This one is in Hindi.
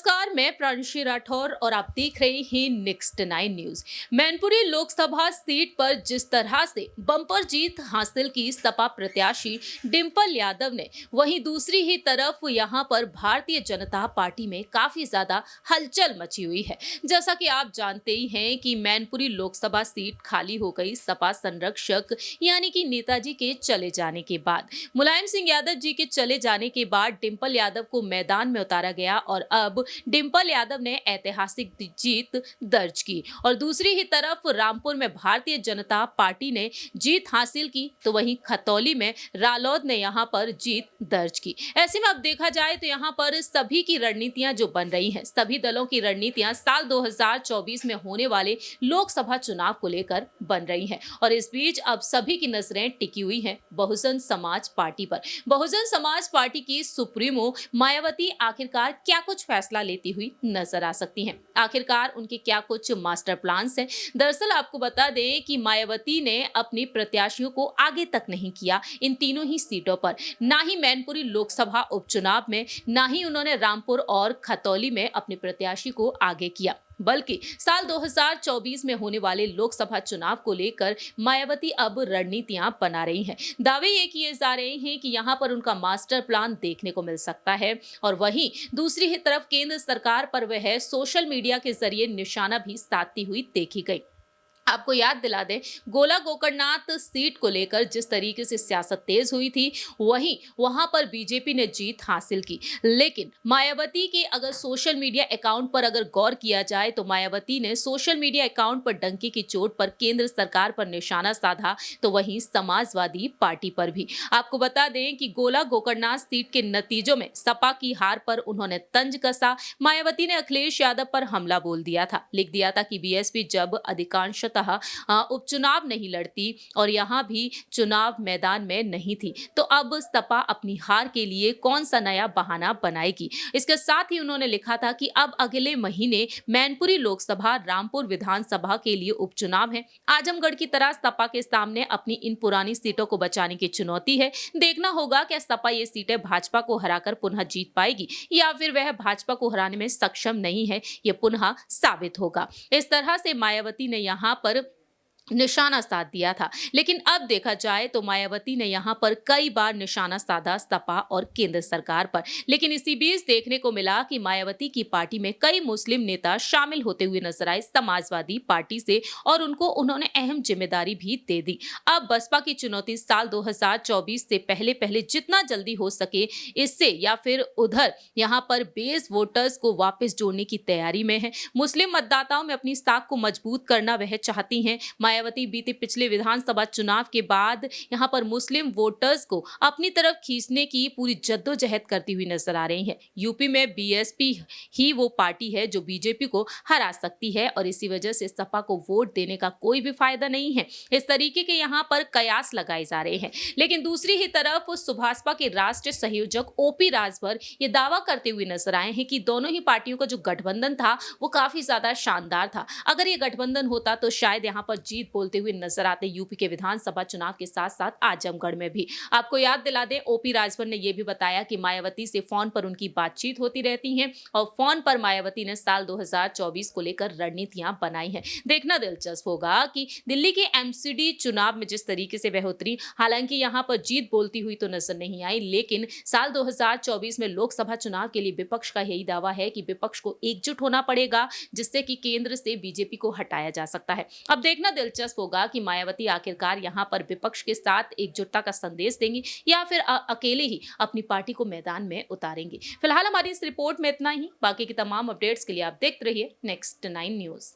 नमस्कार, मैं प्रांशी राठौर और आप देख रहे हैं next 9 news. Mainpuri Lok Sabha seat पर जिस तरह से बम्पर जीत हासिल की सपा प्रत्याशी डिंपल यादव ने, वहीं दूसरी ही तरफ यहां पर भारतीय जनता पार्टी में काफी ज्यादा हलचल मची हुई है। जैसा कि आप जानते ही हैं कि मैनपुरी लोकसभा सीट खाली हो गई सपा संरक्षक यानी कि नेताजी के चले जाने के बाद। मुलायम सिंह यादव जी के चले जाने के बाद डिंपल यादव को मैदान में उतारा गया और अब डिंपल यादव ने ऐतिहासिक जीत दर्ज की और दूसरी ही तरफ रामपुर में भारतीय जनता पार्टी ने जीत हासिल की, तो वहीं खतौली में रालोद ने यहां पर जीत दर्ज की। ऐसे में अब देखा जाए तो यहां पर सभी की रणनीतियां जो बन रही हैं, सभी दलों की रणनीतियां साल 2024 में होने वाले लोकसभा चुनाव को लेकर बन रही हैं और इस बीच अब सभी की नजरें टिकी हुई हैं बहुजन समाज पार्टी पर। बहुजन समाज पार्टी की सुप्रीमो मायावती आखिरकार क्या कुछ फैसला लेती हुई नजर आ सकती हैं। आखिरकार उनके क्या कुछ मास्टर प्लान्स हैं। दरअसल आपको बता दें कि मायावती ने अपने प्रत्याशियों को आगे तक नहीं किया इन तीनों ही सीटों पर, ना ही मैनपुरी लोकसभा उपचुनाव में, ना ही उन्होंने रामपुर और खतौली में अपने प्रत्याशी को आगे किया, बल्कि साल 2024 में होने वाले लोकसभा चुनाव को लेकर मायावती अब रणनीतियां बना रही हैं। दावे ये किए जा रहे हैं कि यहां पर उनका मास्टर प्लान देखने को मिल सकता है और वहीं दूसरी ही तरफ केंद्र सरकार पर वह सोशल मीडिया के जरिए निशाना भी साधती हुई देखी गई। आपको याद दिला दें, गोला गोकर्णनाथ सीट को लेकर जिस तरीके से सियासत तेज हुई थी, वहीं वहां पर बीजेपी ने जीत हासिल की। लेकिन मायावती के अगर सोशल मीडिया अकाउंट पर अगर गौर किया जाए तो मायावती ने सोशल मीडिया अकाउंट पर डंके की चोट पर केंद्र सरकार पर निशाना साधा, तो वहीं समाजवादी पार्टी पर भी। आपको बता दें कि गोला गोकर्णनाथ सीट के नतीजों में सपा की हार पर उन्होंने तंज कसा। मायावती ने अखिलेश यादव पर हमला बोल दिया था, लिख दिया था कि बीएसपी जब अधिकांशतः उपचुनाव नहीं लड़ती और यहां भी चुनाव मैदान में नहीं थी, तो अब सपा अपनी हार के लिए कौन सा नया बहाना बनाएगी। इसके साथ ही उन्होंने लिखा था कि अब अगले महीने मैनपुरी लोकसभा, रामपुर विधानसभा के लिए उपचुनाव है। आजमगढ़ की तरह सपा के सामने अपनी इन पुरानी सीटों को बचाने की चुनौती है। देखना होगा क्या सपा ये सीटें भाजपा को हराकर पुनः जीत पाएगी या फिर वह भाजपा को हराने में सक्षम नहीं है, ये पुनः साबित होगा। इस तरह से मायावती ने यहाँ पर निशाना साध दिया था, लेकिन अब देखा जाए तो मायावती ने यहां पर कई बार निशाना साधा सपा और केंद्र सरकार पर। लेकिन इसी बीच देखने को मिला कि मायावती की पार्टी में कई मुस्लिम नेता शामिल होते हुए नजर आए समाजवादी पार्टी से और उनको उन्होंने अहम जिम्मेदारी भी दे दी। अब बसपा की चुनौती साल 2024 से पहले पहले जितना जल्दी हो सके इससे या फिर उधर यहां पर बेस वोटर्स को वापस जोड़ने की तैयारी में है। मुस्लिम मतदाताओं में अपनी साख को मजबूत करना वह चाहती हैं। मायावती बीते पिछले विधानसभा चुनाव के बाद यहां पर मुस्लिम वोटर्स को अपनी तरफ खींचने की पूरी जद्दोजहद करती हुई नजर आ रही हैं। यूपी में बीएसपी ही वो पार्टी है जो बीजेपी को हरा सकती है और इसी वजह से सपा को वोट देने का कोई भी फायदा नहीं है। इस तरीके के यहां पर कयास लगाए जा रहे हैं। लेकिन दूसरी ही तरफ सुभाषपा के राष्ट्रीय संयोजक ओपी राजभर ये दावा करते हुए नजर आए हैं कि दोनों ही पार्टियों का जो गठबंधन था वो काफी ज्यादा शानदार था। अगर ये गठबंधन होता तो शायद यहां पर जीत बोलते हुए नजर आते यूपी के विधानसभा चुनाव के साथ साथ आजमगढ़ में भी। आपको याद दिला दें, ओपी राजभर ने यह भी बताया कि मायावती से फोन पर उनकी बातचीत होती रहती है और फोन पर मायावती ने साल 2024 को लेकर रणनीतियां बनाई हैं। देखना दिलचस्प होगा कि दिल्ली के एमसीडी चुनाव में जिस तरीके से वह उतरी, हालांकि यहां पर जीत बोलती हुई तो नजर नहीं आई, लेकिन साल 2024 में लोकसभा चुनाव के लिए विपक्ष का यही दावा है कि विपक्ष को एकजुट होना पड़ेगा जिससे कि केंद्र से बीजेपी को हटाया जा सकता है। अब देखना दिलचस्प होगा कि मायावती आखिरकार यहां पर विपक्ष के साथ एकजुटता का संदेश देंगी या फिर अकेले ही अपनी पार्टी को मैदान में उतारेंगी। फिलहाल हमारी इस रिपोर्ट में इतना ही। बाकी की तमाम अपडेट्स के लिए आप देखते रहिए नेक्स्ट 9 न्यूज।